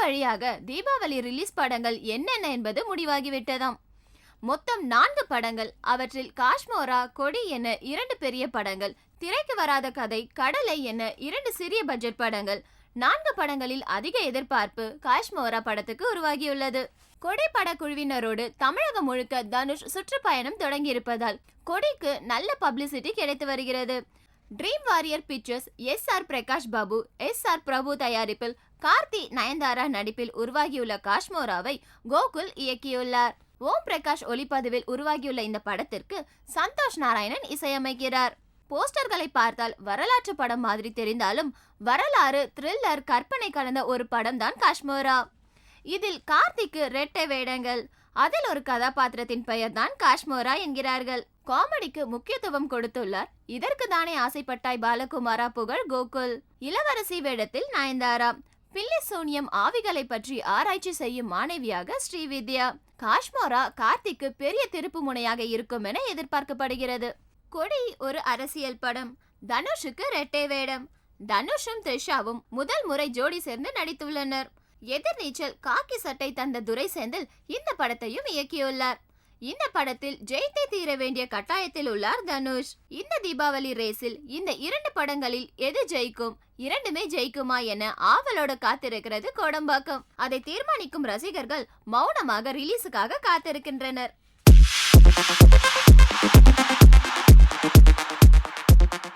வழியாக தீபாவளி ரிலீஸ் படங்கள் என்னென்ன என்பது முடிவாகிவிட்டதாம். மொத்தம் 4 படங்கள். அவற்றில் காஷ்மோரா, கொடி என 2 பெரிய படங்கள், திரைக்கு வராத கதை, கடலை என 2 சிறிய பட்ஜெட் படங்கள். 4 படங்களில் அதிக எதிர்பார்ப்பு காஷ்மோரா படத்துக்கு உருவாகியுள்ளது. கொடி படக்குழுவினரோடு தமிழகம் முழுக்க தனுஷ் சுற்றுப்பயணம் தொடங்கி இருப்பதால் கொடிக்கு நல்ல பப்ளிசிட்டி கிடைத்து வருகிறது. Dream Warrior Pictures S R. Prakash Babu, S R. Prabhu தயாரிப்பில் கார்த்தி, நயன்தாரா நடிப்பில் உருவாகியுள்ள காஷ்மோராவை கோகுல் இயக்கியுள்ளார். ஓம் பிரகாஷ் ஒளிப்பதிவில் உருவாகியுள்ள இந்த படத்திற்கு சந்தோஷ் நாராயணன் இசையமைக்கிறார். போஸ்டர்களை பார்த்தால் வரலாற்று படம் மாதிரி தெரிந்தாலும் வரலாறு, த்ரில்லர், கற்பனை கலந்த ஒரு படம் தான் காஷ்மோரா. இதில் கார்த்திக்கு ரெட்டை வேடங்கள். அதில் ஒரு கதாபாத்திரத்தின் பெயர் தான் காஷ்மோரா என்கிறார்கள். காமெடிக்கு முக்கியத்துவம் கொடுத்துள்ளார். இதற்கு தானே ஆசைப்பட்டாய் பாலகுமாரா புகழ் கோகுல். இளவரசி வேடத்தில் நயன்தாரா. பில்லி சூனியம், ஆவிகளை பற்றி ஆராய்ச்சி செய்யும் மாணவியாக ஸ்ரீவித்யா. காஷ்மோரா கார்த்திக்கு பெரிய திருப்பு முனையாக இருக்கும் என எதிர்பார்க்கப்படுகிறது. கொடி ஒரு அரசியல் படம். தனுஷுக்கு ரெட்டை வேடம். தனுஷும் த்ரிஷாவும் முதல் முறை ஜோடி சேர்ந்து நடித்துள்ளனர். எதிர்நீச்சல், காக்கி சட்டை தந்த துரை செந்தில் இந்த படத்தையும் இயக்கியுள்ளார். இந்த படத்தில் ஜெயித்தே தீர வேண்டிய கட்டாயத்தில் உள்ளார் தனுஷ். இந்த தீபாவளி ரேஸில் இந்த 2 படங்களில் எது ஜெயிக்கும், 2மே ஜெயிக்குமா என ஆவலோடு காத்திருக்கிறது கோடம்பாக்கம். அதை தீர்மானிக்கும் ரசிகர்கள் மௌனமாக ரிலீஸுக்காக காத்திருக்கின்றனர்.